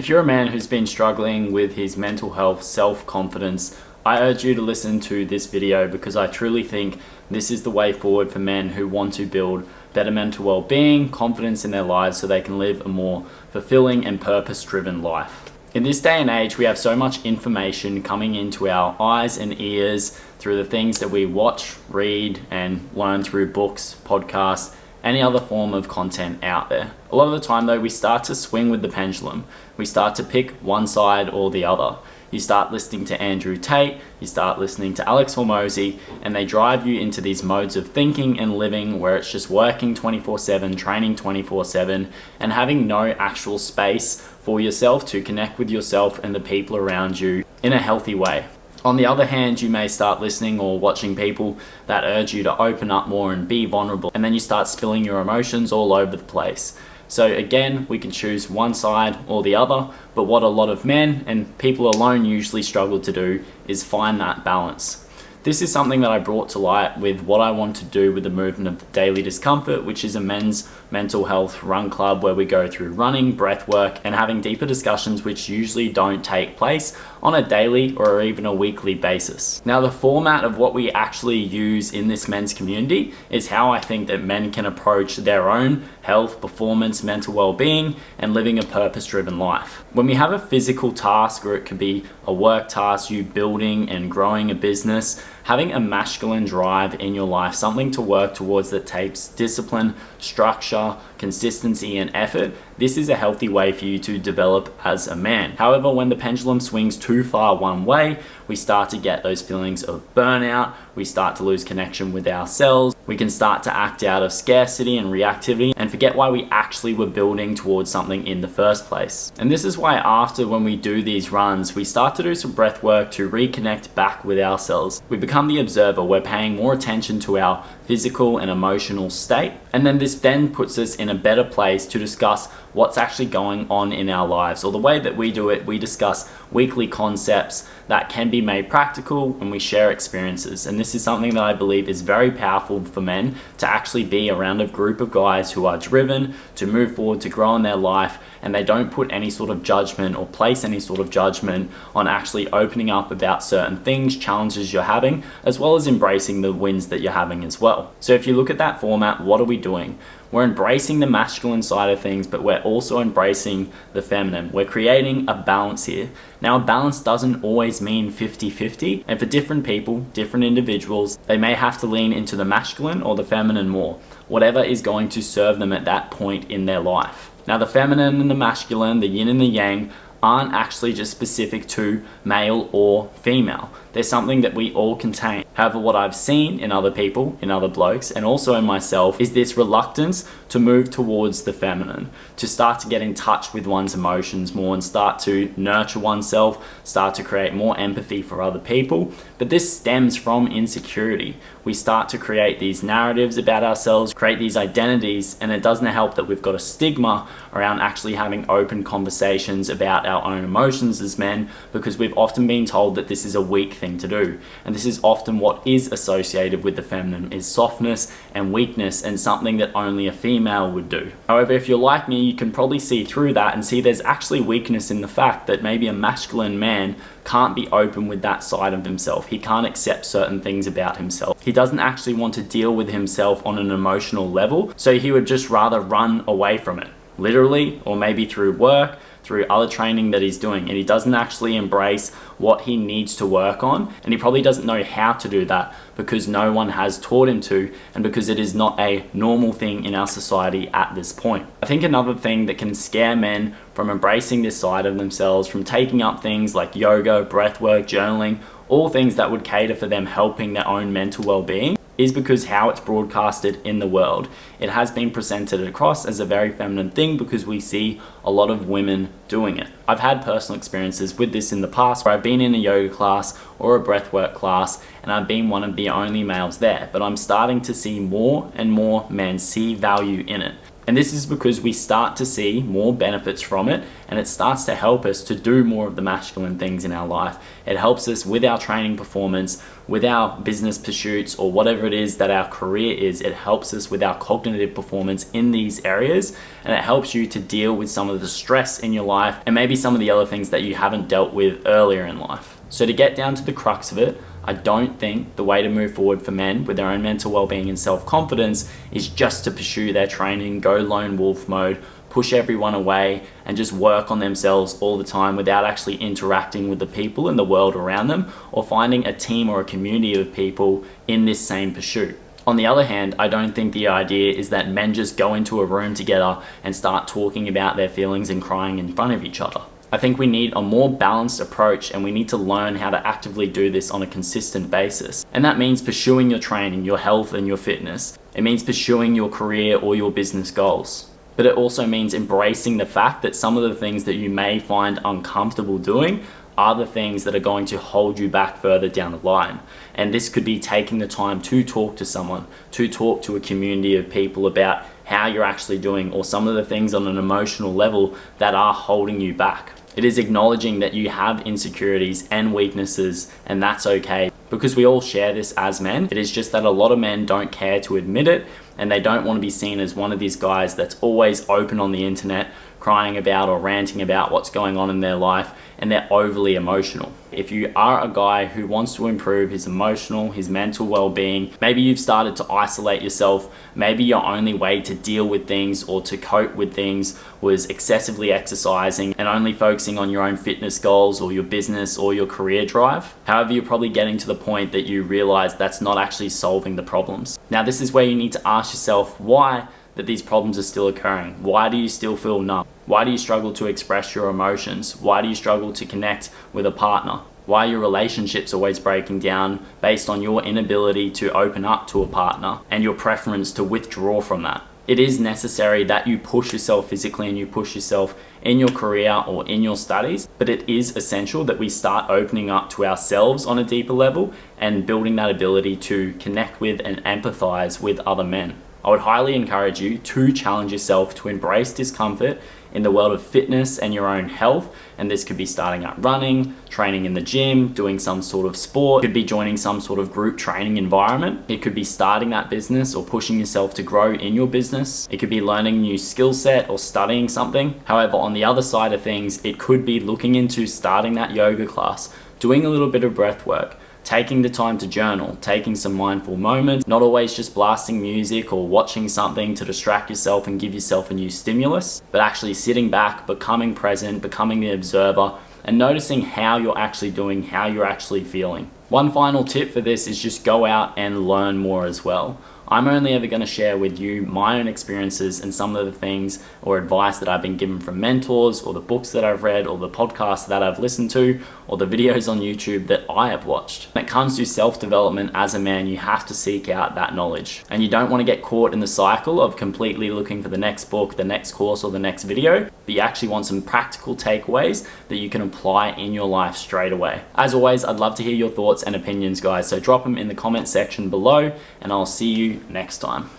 If you're a man who's been struggling with his mental health, self-confidence, I urge you to listen to this video because I truly think this is the way forward for men who want to build better mental well-being, confidence in their lives so they can live a more fulfilling and purpose-driven life. In this day and age, we have so much information coming into our eyes and ears through the things that we watch, read, and learn through books, podcasts, any other form of content out there. A lot of the time though, we start to swing with the pendulum. We start to pick one side or the other. You start listening to Andrew Tate, you start listening to Alex Hormozi, and they drive you into these modes of thinking and living where it's just working 24/7, training 24/7, and having no actual space for yourself to connect with yourself and the people around you in a healthy way. On the other hand, you may start listening or watching people that urge you to open up more and be vulnerable, and then you start spilling your emotions all over the place. So again, we can choose one side or the other, but what a lot of men and people alone usually struggle to do is find that balance. This is something that I brought to light with what I want to do with the movement of Daily Discomfort, which is a men's mental health run club where we go through running, breath work, and having deeper discussions which usually don't take place on a daily or even a weekly basis. Now, the format of what we actually use in this men's community is how I think that men can approach their own health, performance, mental well-being, and living a purpose-driven life. When we have a physical task, or it could be a work task, you building and growing a business, having a masculine drive in your life, something to work towards that takes discipline, structure, consistency, and effort, this is a healthy way for you to develop as a man. However, when the pendulum swings too far one way, we start to get those feelings of burnout, we start to lose connection with ourselves, we can start to act out of scarcity and reactivity and forget why we actually were building towards something in the first place. And this is why after when we do these runs, we start to do some breath work to reconnect back with ourselves. We become the observer, we're paying more attention to our physical and emotional state, and then this then puts us in a better place to discuss what's actually going on in our lives. Or the way that we do it, we discuss weekly concepts that can be made practical and we share experiences. And this is something that I believe is very powerful for men to actually be around a group of guys who are driven to move forward, to grow in their life, and they don't put any sort of judgment or place any sort of judgment on actually opening up about certain things, challenges you're having, as well as embracing the wins that you're having as well. So if you look at that format, what are we doing? We're embracing the masculine side of things, but we're also embracing the feminine. We're creating a balance here. Now, a balance doesn't always mean 50-50, and for different people, different individuals, they may have to lean into the masculine or the feminine more, whatever is going to serve them at that point in their life. Now, the feminine and the masculine, the yin and the yang, aren't actually just specific to male or female. They're something that we all contain. However, what I've seen in other people, in other blokes, and also in myself, is this reluctance to move towards the feminine, to start to get in touch with one's emotions more and start to nurture oneself, start to create more empathy for other people. But this stems from insecurity. We start to create these narratives about ourselves, create these identities, and it doesn't help that we've got a stigma around actually having open conversations about our own emotions as men, because we've often been told that this is a weak thing to do. And this is often what is associated with the feminine, is softness and weakness, and something that only a female would do. However, if you're like me, you can probably see through that and see there's actually weakness in the fact that maybe a masculine man can't be open with that side of himself. He can't accept certain things about himself. He doesn't actually want to deal with himself on an emotional level, so he would just rather run away from it, literally, or maybe through work, through other training that he's doing, and he doesn't actually embrace what he needs to work on, and he probably doesn't know how to do that because no one has taught him to, and because it is not a normal thing in our society at this point. I think another thing that can scare men from embracing this side of themselves, from taking up things like yoga, breathwork, journaling, all things that would cater for them helping their own mental well-being, is because how it's broadcasted in the world. It has been presented across as a very feminine thing because we see a lot of women doing it. I've had personal experiences with this in the past where I've been in a yoga class or a breathwork class and I've been one of the only males there, but I'm starting to see more and more men see value in it. And this is because we start to see more benefits from it, and it starts to help us to do more of the masculine things in our life. It helps us with our training performance, with our business pursuits, or whatever it is that our career is. It helps us with our cognitive performance in these areas, and it helps you to deal with some of the stress in your life and maybe some of the other things that you haven't dealt with earlier in life. So to get down to the crux of it, I don't think the way to move forward for men with their own mental well-being and self-confidence is just to pursue their training, go lone wolf mode, push everyone away, and just work on themselves all the time without actually interacting with the people in the world around them or finding a team or a community of people in this same pursuit. On the other hand, I don't think the idea is that men just go into a room together and start talking about their feelings and crying in front of each other. I think we need a more balanced approach, and we need to learn how to actively do this on a consistent basis. And that means pursuing your training, your health and your fitness. It means pursuing your career or your business goals. But it also means embracing the fact that some of the things that you may find uncomfortable doing are the things that are going to hold you back further down the line. And this could be taking the time to talk to someone, to talk to a community of people about how you're actually doing, or some of the things on an emotional level that are holding you back. It is acknowledging that you have insecurities and weaknesses, and that's okay, because we all share this as men. It is just that a lot of men don't care to admit it, and they don't want to be seen as one of these guys that's always open on the internet, crying about or ranting about what's going on in their life, and they're overly emotional. If you are a guy who wants to improve his emotional, his mental well-being, maybe you've started to isolate yourself, maybe your only way to deal with things or to cope with things was excessively exercising and only focusing on your own fitness goals or your business or your career drive. However, you're probably getting to the point that you realize that's not actually solving the problems. Now, this is where you need to ask yourself why that these problems are still occurring. Why do you still feel numb? Why do you struggle to express your emotions? Why do you struggle to connect with a partner? Why are your relationships always breaking down based on your inability to open up to a partner and your preference to withdraw from that? It is necessary that you push yourself physically and you push yourself in your career or in your studies, but it is essential that we start opening up to ourselves on a deeper level and building that ability to connect with and empathize with other men. I would highly encourage you to challenge yourself to embrace discomfort in the world of fitness and your own health. And this could be starting out running, training in the gym, doing some sort of sport. It could be joining some sort of group training environment. It could be starting that business or pushing yourself to grow in your business. It could be learning a new skill set or studying something. However, on the other side of things, it could be looking into starting that yoga class, doing a little bit of breath work, taking the time to journal, taking some mindful moments, not always just blasting music or watching something to distract yourself and give yourself a new stimulus, but actually sitting back, becoming present, becoming the observer, and noticing how you're actually doing, how you're actually feeling. One final tip for this is just go out and learn more as well. I'm only ever going to share with you my own experiences and some of the things or advice that I've been given from mentors, or the books that I've read, or the podcasts that I've listened to, or the videos on YouTube that I have watched. When it comes to self-development as a man, you have to seek out that knowledge. And you don't want to get caught in the cycle of completely looking for the next book, the next course, or the next video, but you actually want some practical takeaways that you can apply in your life straight away. As always, I'd love to hear your thoughts and opinions, guys, so drop them in the comment section below, and I'll see you next time.